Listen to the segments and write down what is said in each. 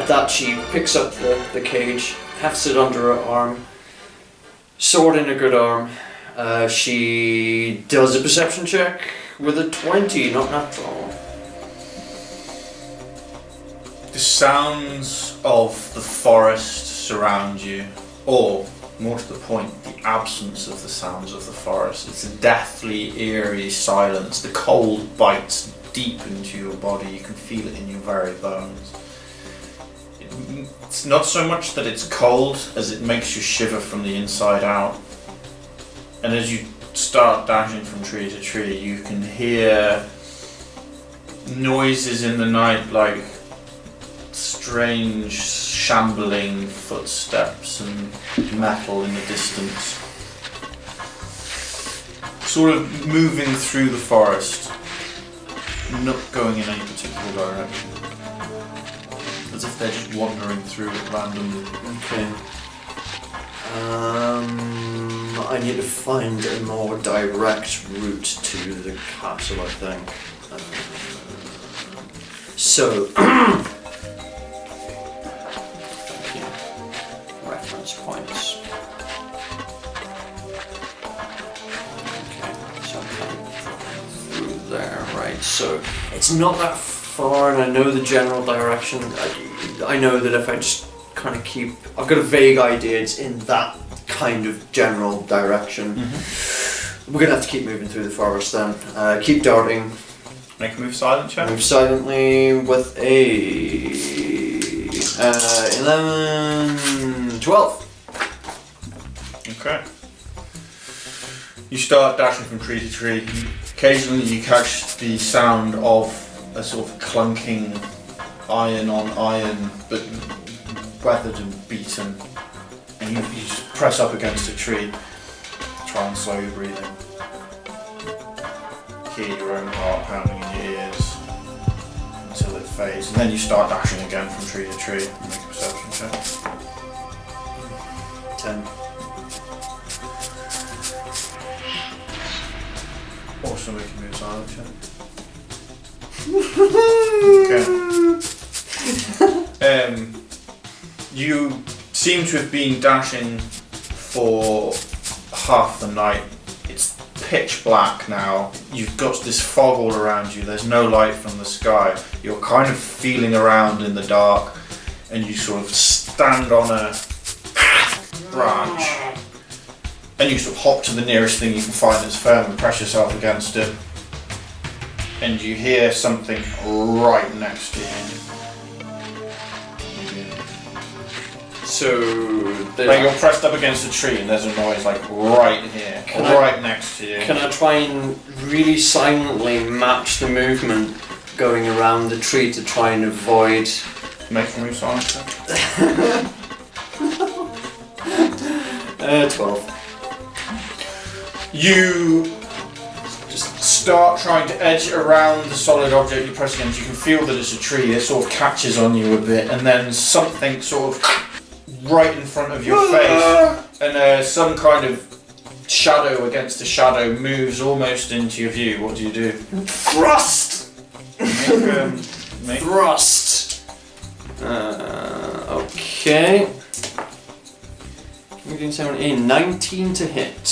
that, she picks up the cage, hefts it under her arm, sword in a good arm. She does a perception check with a 20, not natural. The sounds of the forest surround you, or more to the point, the absence of the sounds of the forest. It's a deathly, eerie silence. The cold bites deep into your body. You can feel it in your very bones. It's not so much that it's cold as it makes you shiver from the inside out. And as you start dashing from tree to tree, you can hear noises in the night like strange shambling footsteps and metal in the distance. Sort of moving through the forest, not going in any particular direction. As if they're just wandering through it randomly. Okay. I need to find a more direct route to the castle, I think. So, thank you. Reference points. Okay, so I'm through there, right? So it's not that far, and I know the general direction. I know that if I just kind of keep, I've got a vague idea. It's in that kind of general direction. Mm-hmm. We're gonna have to keep moving through the forest then. Keep darting. Make a move silent check. Move silently with a 11, 12. Okay. You start dashing from tree to tree. Occasionally you catch the sound of a sort of clunking iron on iron, but weathered and beaten. And you just press up against a tree, try and slow your breathing. Hear your own heart pounding in your ears until it fades, and then you start dashing again from tree to tree. Make a perception check. 10. Also make a move silent check. Okay. You seem to have been dashing for half the night. It's pitch black now. You've got this fog all around you. There's no light from the sky. You're kind of feeling around in the dark, and you sort of stand on a branch, and you sort of hop to the nearest thing you can find that's firm and press yourself against it, and you hear something right next to you. So like you're pressed up against a tree and there's a noise like right here, right next to you. Can I try and really silently match the movement going around the tree to try and avoid... Make a move silent check. 12. You just start trying to edge around the solid object you press against. You can feel that it's a tree. It sort of catches on you a bit, and then something sort of right in front of your face, and some kind of shadow against a shadow moves almost into your view. What do you do? Thrust! Make Thrust! Okay. We're doing 19 to hit.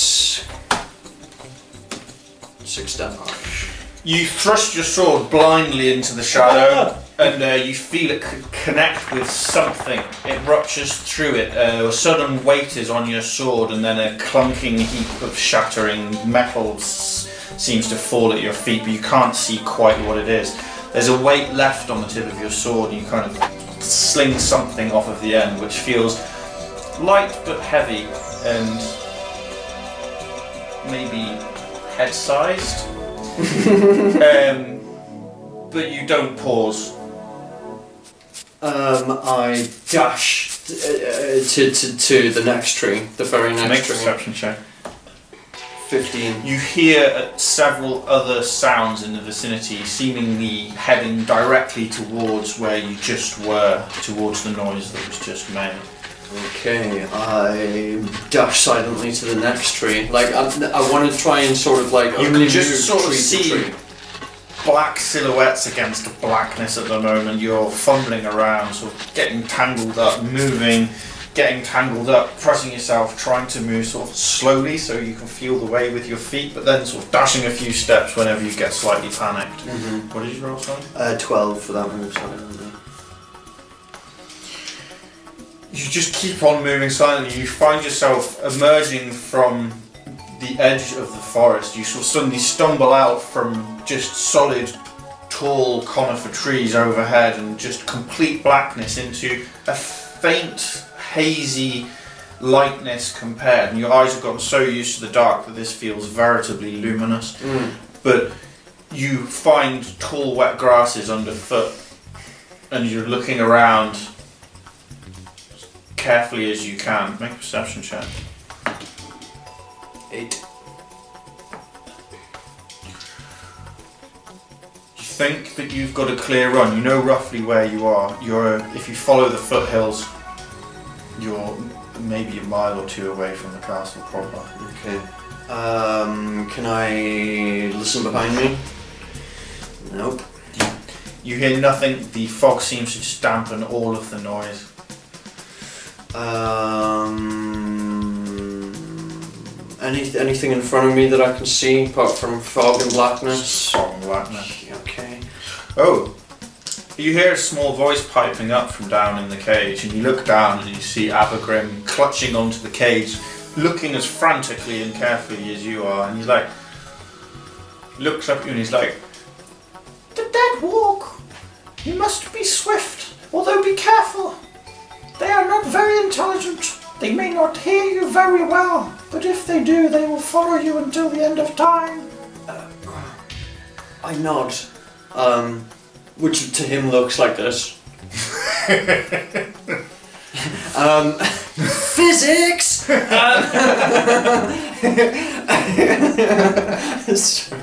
6 damage. You thrust your sword blindly into the shadow, and you feel it connect with something. It ruptures through it. A sudden weight is on your sword, and then a clunking heap of shattering metal seems to fall at your feet, but you can't see quite what it is. There's a weight left on the tip of your sword, and you kind of sling something off of the end, which feels light but heavy, and maybe head-sized. But you don't pause. I dash to the next tree, the very next Make a tree. perception check. 15. You hear several other sounds in the vicinity, seemingly heading directly towards where you just were, towards the noise that was just made. Okay, I dash silently to the next tree. Like I want to try and sort of like You only can just move sort of tree to see tree. black silhouettes against the blackness at the moment. You're fumbling around, sort of getting tangled up, moving, getting tangled up, pressing yourself, trying to move sort of slowly so you can feel the way with your feet, but then sort of dashing a few steps whenever you get slightly panicked. What did you roll, son? 12 for that move silently. You just keep on moving silently. You find yourself emerging from the edge of the forest. You sort of suddenly stumble out from just solid, tall conifer trees overhead and just complete blackness into a faint, hazy lightness compared. And your eyes have gotten so used to the dark that this feels veritably luminous. But you find tall, wet grasses underfoot, and you're looking around carefully as you can. Make a perception check. 8. You think that you've got a clear run. You know roughly where you are. If you follow the foothills, you're maybe a mile or two away from the castle proper. Okay. Can I listen behind me? Nope. You hear nothing. The fog seems to just dampen all of the noise. Anything in front of me that I can see apart from fog and blackness? Fog and blackness. Okay. Oh, you hear a small voice piping up from down in the cage, and you look down and you see Abergrim clutching onto the cage, looking as frantically and carefully as you are, and he's like, looks up at you and he's like, "The dead walk. You must be swift, although be careful. They are not very intelligent. They may not hear you very well, but if they do, they will follow you until the end of time." I nod, which to him looks like this. Physics! Sorry.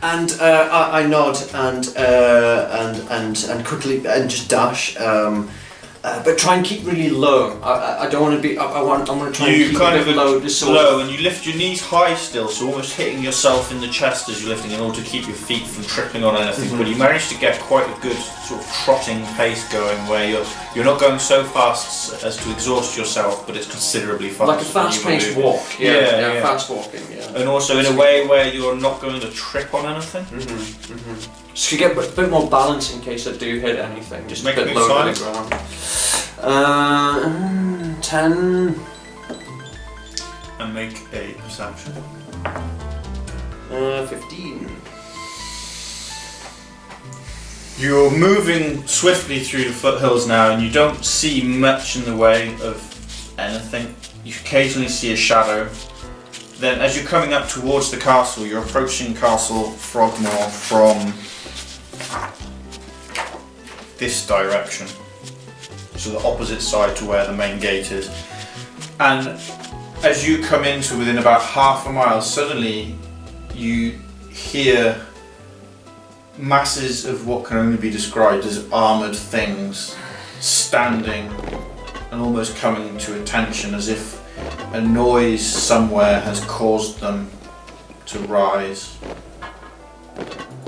And I nod and quickly and just dash. But try and keep really low. I don't want to be. I want to try and keep kind a bit low. Just low, and you lift your knees high still, so almost hitting yourself in the chest as you're lifting, in order to keep your feet from tripping on anything. But you manage to get quite a good sort of trotting pace going, where you're not going so fast as to exhaust yourself, but it's considerably faster. Like a fast-paced walk. Yeah, fast walking. Yeah. And also in a way where you're not going to trip on anything. Just to get a bit more balance in case I do hit anything. Just make a bit lower to the ground. 10. And make a perception. 15. You're moving swiftly through the foothills now, and you don't see much in the way of anything. You occasionally see a shadow. Then, as you're coming up towards the castle, you're approaching Castle Frogmore from this direction. So the opposite side to where the main gate is. And as you come into within about half a mile, suddenly you hear masses of what can only be described as armoured things standing and almost coming to attention, as if a noise somewhere has caused them to rise.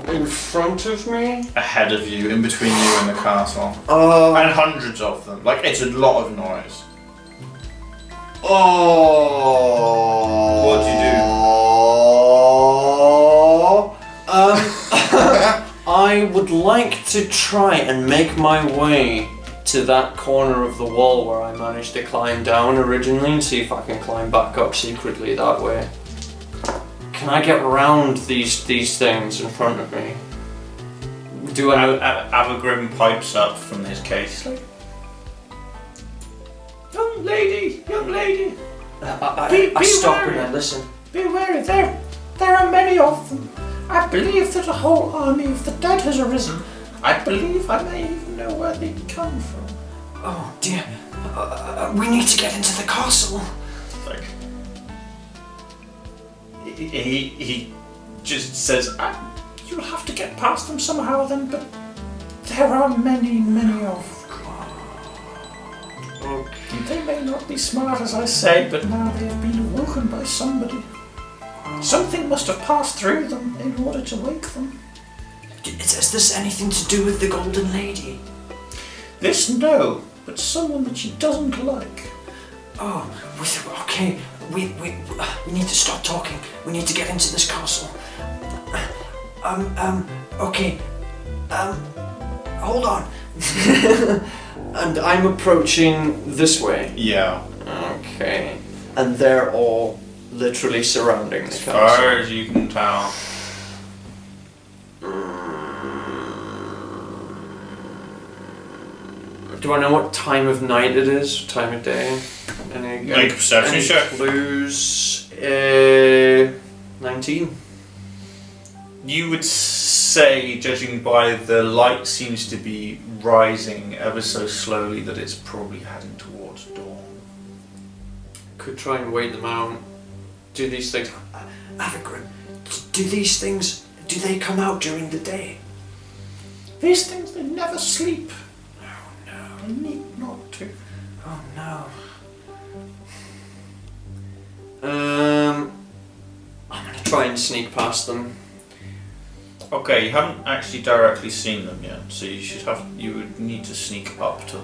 In front of me? Ahead of you, in between you and the castle. And hundreds of them. Like, it's a lot of noise. What do you do? I would like to try and make my way to that corner of the wall where I managed to climb down originally, and see if I can climb back up secretly that way. Can I get around these things in front of me? Do I know? Abergrim pipes up from his case. Like, young lady. I stop and I listen. Be wary, there are many of them. I believe that a whole army of the dead has arisen. I believe I may even know where they come from. Oh dear, we need to get into the castle. Like, he just says, you'll have to get past them somehow then, but there are many of them. Okay. They may not be smart as I say, but now they have been awoken by somebody. Something must have passed through them in order to wake them. Has this anything to do with the Golden Lady? This, no, but someone that she doesn't like. Oh, okay. We need to stop talking. We need to get into this castle. Okay. Hold on. And I'm approaching this way. Yeah. Okay. And they're all literally surrounding the castle. As far as you can tell. Do I know what time of night it is? Time of day? Make a perception check. Clues? 19. You would say, judging by the light seems to be rising ever so slowly, that it's probably heading towards dawn. Could try and wait them out. Do these things... Avigrin, do these things... Do they come out during the day? These things, they never sleep. Oh no. They need not to. Oh no. I'm gonna try and sneak past them. Okay, you haven't actually directly seen them yet, so you would need to sneak up to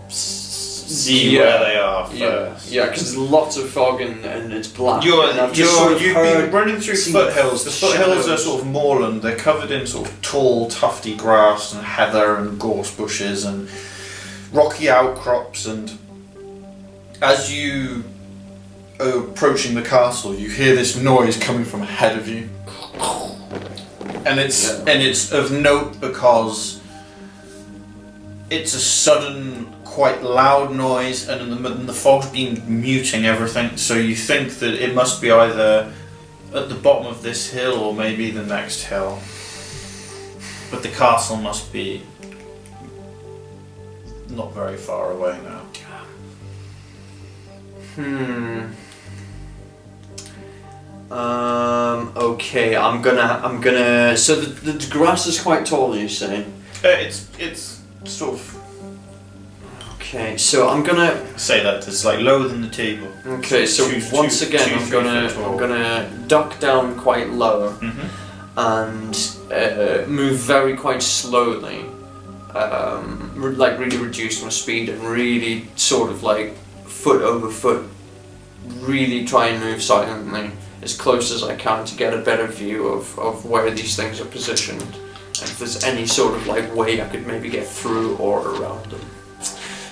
see where they are first. Yeah, because there's lots of fog and it's black. You've been running through seen foothills. The foothills are shadows. sort of moorland. They're covered in sort of tall, tufty grass and heather and gorse bushes and rocky outcrops. And as you are approaching the castle, you hear this noise coming from ahead of you. And it's of note because it's a sudden, quite loud noise, and the fog's been muting everything. So you think that it must be either at the bottom of this hill or maybe the next hill. But the castle must be not very far away now. Okay, I'm gonna. So the grass is quite tall, you say? It's sort of. Okay, so I'm gonna say that it's like lower than the table. Okay, so once again, I'm gonna duck down quite low and move very quite slowly, like really reduce my speed and really sort of like foot over foot, really try and move silently as close as I can to get a better view of where these things are positioned and if there's any sort of like way I could maybe get through or around them.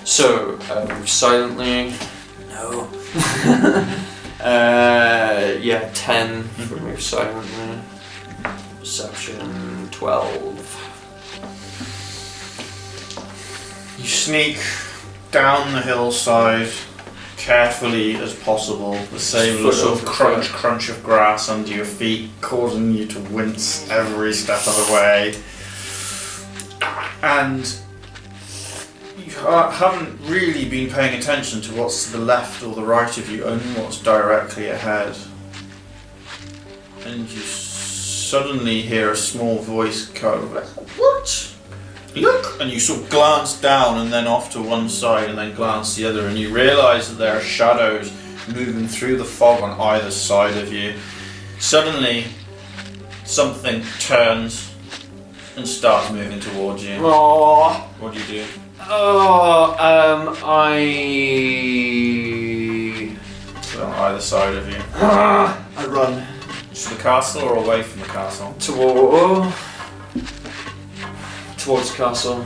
So, move silently. No. 10 for move silently. Perception 12. You sneak down the hillside carefully as possible, the same sort of crunch of grass under your feet, causing you to wince every step of the way. And you haven't really been paying attention to what's to the left or the right of you, only what's directly ahead. And you suddenly hear a small voice kind of like, "What? Look!" And you sort of glance down and then off to one side and then glance the other, and you realise that there are shadows moving through the fog on either side of you. Suddenly, something turns and starts moving towards you. Aww. What do you do? So on either side of you. I run. To the castle or away from the castle? Towards the castle.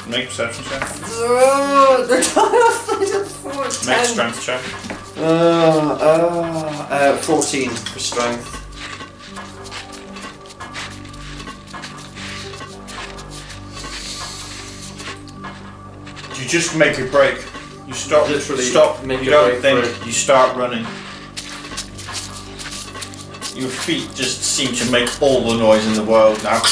Make a perception check. Make a strength check. 14 for strength. You just make a break. You stop. Literally stop. make You a don't break think. for it. You start running. Your feet just seem to make all the noise in the world now.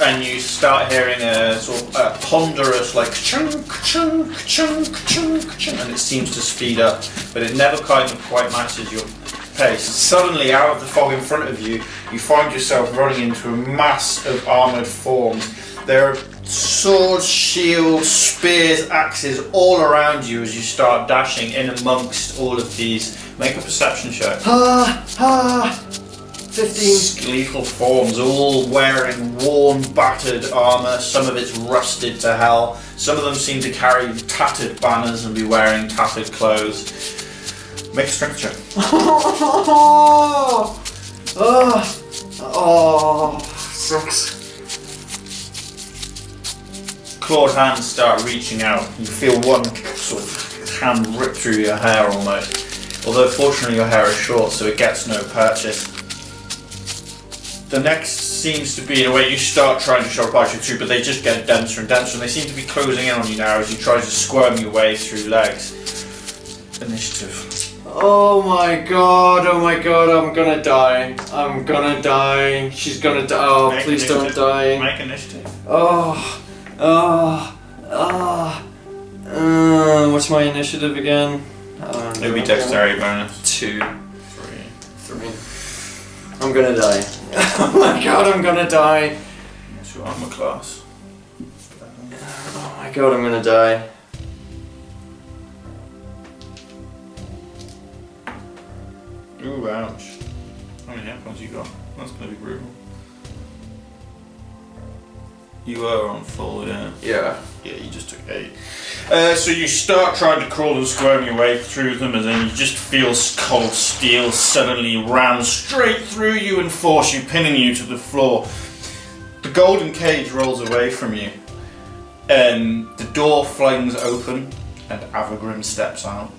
And you start hearing a sort of a ponderous, like chunk, chunk, chunk, chunk, chunk, and it seems to speed up, but it never kind of quite matches your pace. Suddenly, out of the fog in front of you, you find yourself running into a mass of armoured forms. There are swords, shields, spears, axes all around you as you start dashing in amongst all of these. Make a perception check. 15. Skeletal forms, all wearing worn, battered armour. Some of it's rusted to hell. Some of them seem to carry tattered banners and be wearing tattered clothes. Make a strength check. 6. Clawed hands start reaching out. You feel one sort of hand rip through your hair almost. Although fortunately your hair is short, so it gets no purchase. The next seems to be in a way you start trying to shove past you through, but they just get denser and denser, and they seem to be closing in on you now as you try to squirm your way through legs. Initiative. Oh my god, I'm gonna die. I'm gonna die. She's gonna die. Oh, Make please initiative. don't die. Make initiative. What's my initiative again? It'll be dexterity bonus. 2, 3. 3. I'm gonna die. Oh my god, I'm gonna die. What's your armor class? Oh my god, I'm gonna die. Ooh, ouch. How many hit points you got? That's gonna be brutal. You are on full, yeah. Yeah. Yeah, you just took 8. So you start trying to crawl and squirm your way through them, and then you just feel cold steel suddenly ram straight through you and force you, pinning you to the floor. The golden cage rolls away from you. The door flings open, and Avagrim steps out.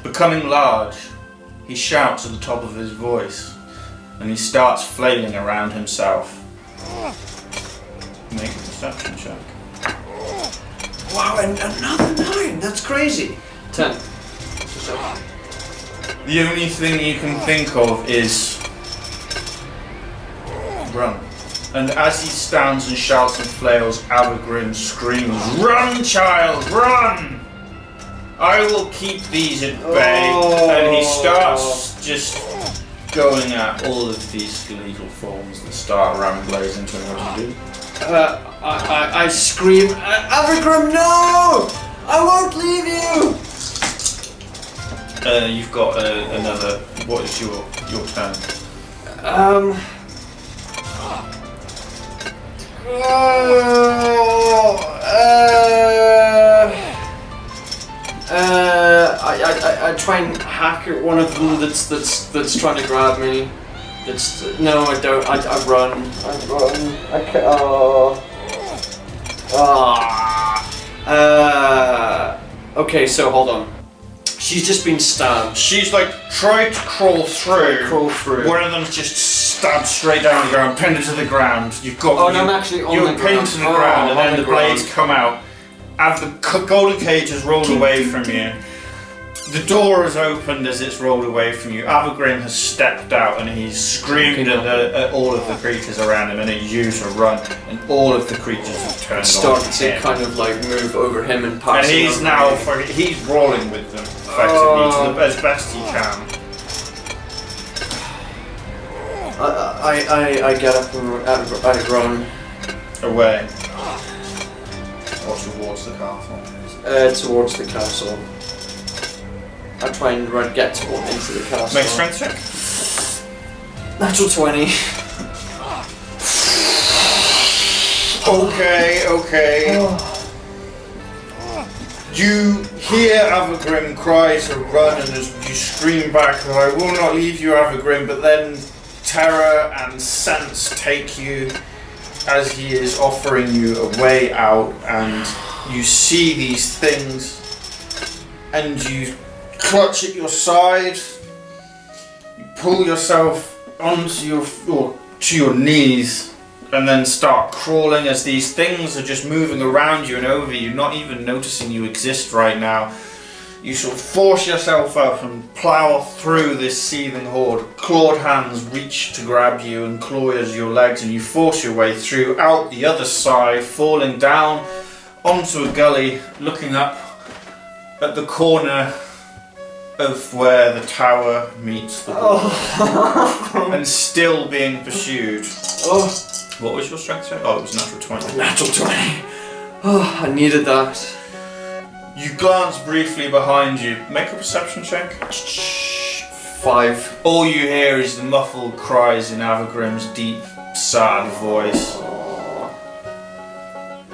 Becoming large, he shouts at the top of his voice, and he starts flailing around himself. Make a perception check. Wow, and another 9. That's crazy. 10. The only thing you can think of is run. And as he stands and shouts and flails, Avagrim screams, "Run, child, run! I will keep these at bay." And he starts just going at all of these skeletal forms that start ramming blades into him. What do you do? I scream, Avagrim, no! I won't leave you! You've got another. What is your turn? I try and hack at one of them that's trying to grab me. No, I don't. I run. I can't. Okay, so hold on. She's just been stabbed. She's like tried to crawl through. One of them's just stabbed straight down the ground, pinned to the ground. You've got. Oh, no, I'm actually on the ground. You're pinned to the ground, and then the blades come out. And the golden cage has rolled away from you. The door has opened as it's rolled away from you. Avagrim has stepped out and he's screamed at all of the creatures around him and at you to run. And all of the creatures have turned on started to him. kind of like move over him and pass. And he's now he's brawling with them effectively as best he can. I get up and I run Away. Or towards the castle. Towards the castle. I try and get into the castle. Make a strength check. Natural 20. Okay. You hear Avagrim cry to run, and as you scream back, "I will not leave you, Avagrim," but then terror and sense take you as he is offering you a way out, and you see these things, and you clutch at your side, you pull yourself onto your knees, and then start crawling as these things are just moving around you and over you, not even noticing you exist right now. You sort of force yourself up and plow through this seething horde. Clawed hands reach to grab you and claw at your legs, and you force your way through, out the other side, falling down onto a gully, looking up at the corner of where the tower meets the wall, and still being pursued. What was your strength check? Oh, it was natural 20. Natural 20. Oh, I needed that. You glance briefly behind you. Make a perception check. 5. All you hear is the muffled cries in Avagrim's deep, sad voice.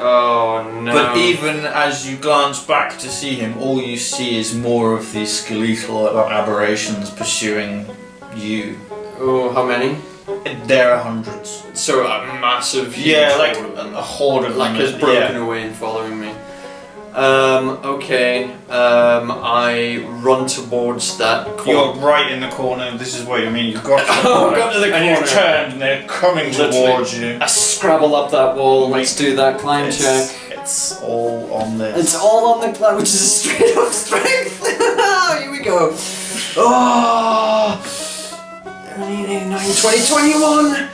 Oh no. But even as you glance back to see him, all you see is more of these skeletal aberrations pursuing you. Oh, how many? There are hundreds. So a massive... Yeah, like a horde of like them. it's broken away and following me. Okay. I run towards that corner. You're right in the corner. This is what you mean. You've got to the Oh, corner, got to the and you've corner. turned, and they're coming towards you. I scrabble up that wall. Let's do that climb check. It's all on this. It's all on the climb, which is a straight up strength. Here we go. Oh, 9, 20, 21.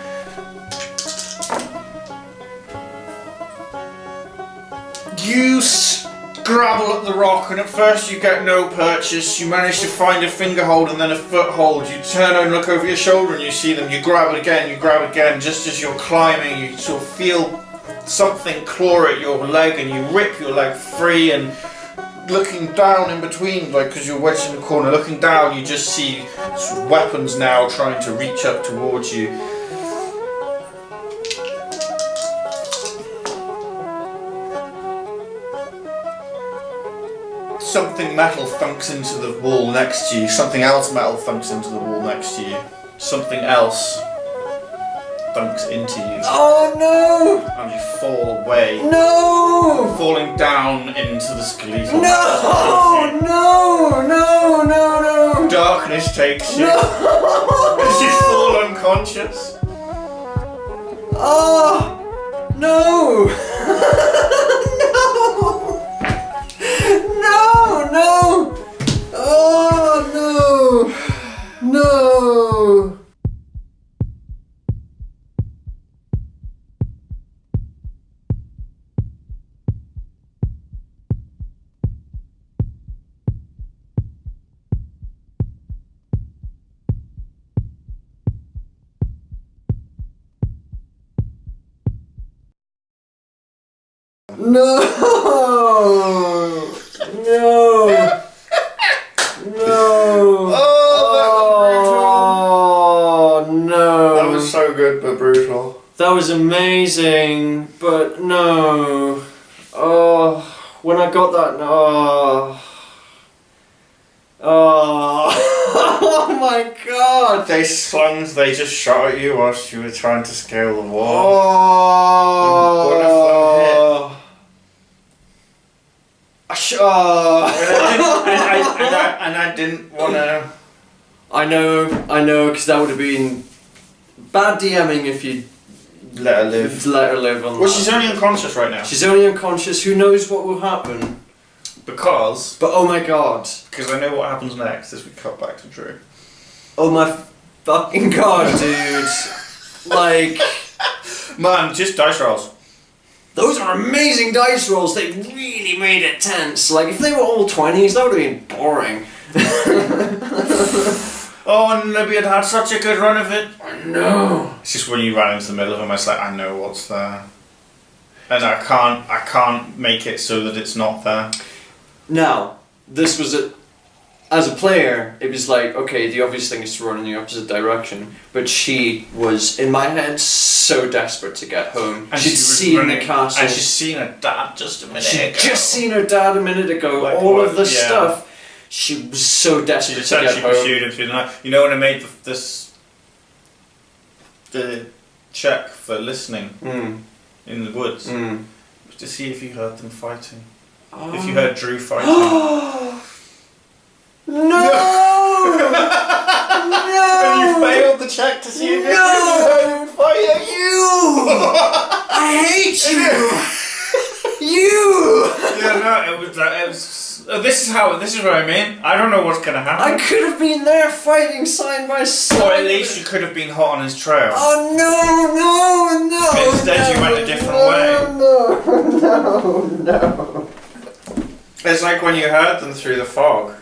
You scrabble at the rock, and at first you get no purchase. You manage to find a fingerhold and then a foothold. You turn and look over your shoulder and you see them. You grab it again, you grab it again. Just as you're climbing, you sort of feel something claw at your leg, and you rip your leg free. And looking down in between, like because you're wedged in the corner, looking down, you just see sort of weapons now trying to reach up towards you. Something metal thunks into the wall next to you. Something else metal thunks into the wall next to you. Something else thunks into you. Oh no! And you fall away. No! Falling down into the skeletal. No! No! No! No! No! Darkness takes you. No! As you fall unconscious. Oh! No! No! No! Oh no! No! No! No! No! Oh, no! That was so good but brutal. That was amazing, but no. Oh, when I got that, no. Oh, oh my god! They just shot at you whilst you were trying to scale the wall. Oh! And I didn't want to. I know, because that would have been bad DMing if you Let her live. let her live on Well, that. she's only unconscious right now. She's only unconscious, who knows what will happen? Because But oh my god. I know what happens next as we cut back to Drew. Oh my fucking god, dude. Like, Man, just dice rolls. those are amazing dice rolls. They really made it tense. Like, if they were all 20s, that would have been boring. Oh, and Libby had such a good run of it. I know. It's just when you ran into the middle of them, it's like, I know what's there. And I can't make it so that it's not there. Now, this was as a player, it was like, okay, the obvious thing is to run in the opposite direction. But she was, in my head, so desperate to get home. And She'd she was seen running, the castle. and she'd seen her dad just a minute She'd ago. just seen her dad a minute ago. Like all what? of the Yeah. stuff. She was so She desperate just to said get she home. pursued him through the night. You know when I made the check for listening in the woods? Was to see if you heard them fighting. Oh. If you heard Drew fighting. No! And you failed the check to see if you heard them fighting. I hate you! You! Yeah, no, it was. This is what I mean. I don't know what's gonna happen. I could have been there fighting side by side. Or at least you could have been hot on his trail. Oh no! Instead you went a different way. No. It's like when you heard them through the fog.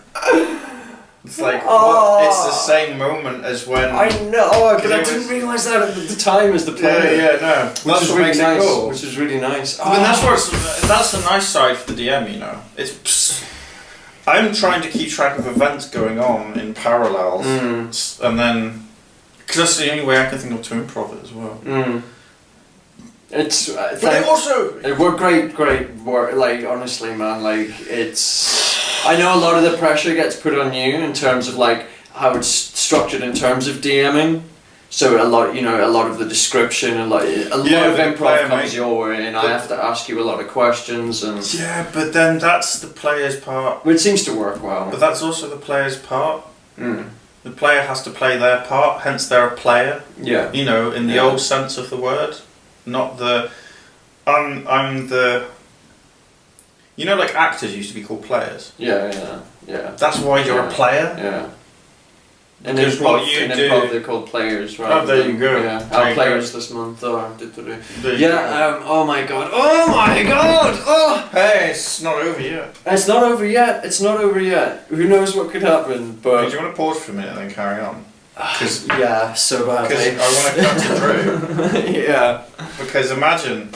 It's like Oh. what? It's the same moment as when I know, but I It didn't was- realise that at the time as the player. yeah, no. Which That's is what really makes nice. it cool. Which is really nice. But that's that's the nice side for the DM, you know. I'm trying to keep track of events going on in parallels, and then because that's the only way I can think of to improv it as well. It's But it also it worked great work. Like honestly, man, like it's. I know a lot of the pressure gets put on you in terms of like how it's structured in terms of DMing. So a lot of the description, a lot of the improv player comes might- your way, and I have to ask you a lot of questions, and yeah, but then that's the player's part. it seems to work well. But that's also the player's part. Mm. The player has to play their part, hence they're a player. Yeah. You know, in the old sense of the word, not the. I'm the. You know, like actors used to be called players. Yeah. That's why you're a player. Yeah. And Because what you in do- improv they're called players, right? Oh, there you go. Yeah. There Our you players this month are. There you Yeah. Oh my god. Oh my god. Oh. Hey, it's not over yet. It's not over yet. It's not over yet. Who knows what could happen? Do But you want to pause for a minute and then carry on? Because yeah, so badly. I want to cut it through. Yeah. Because imagine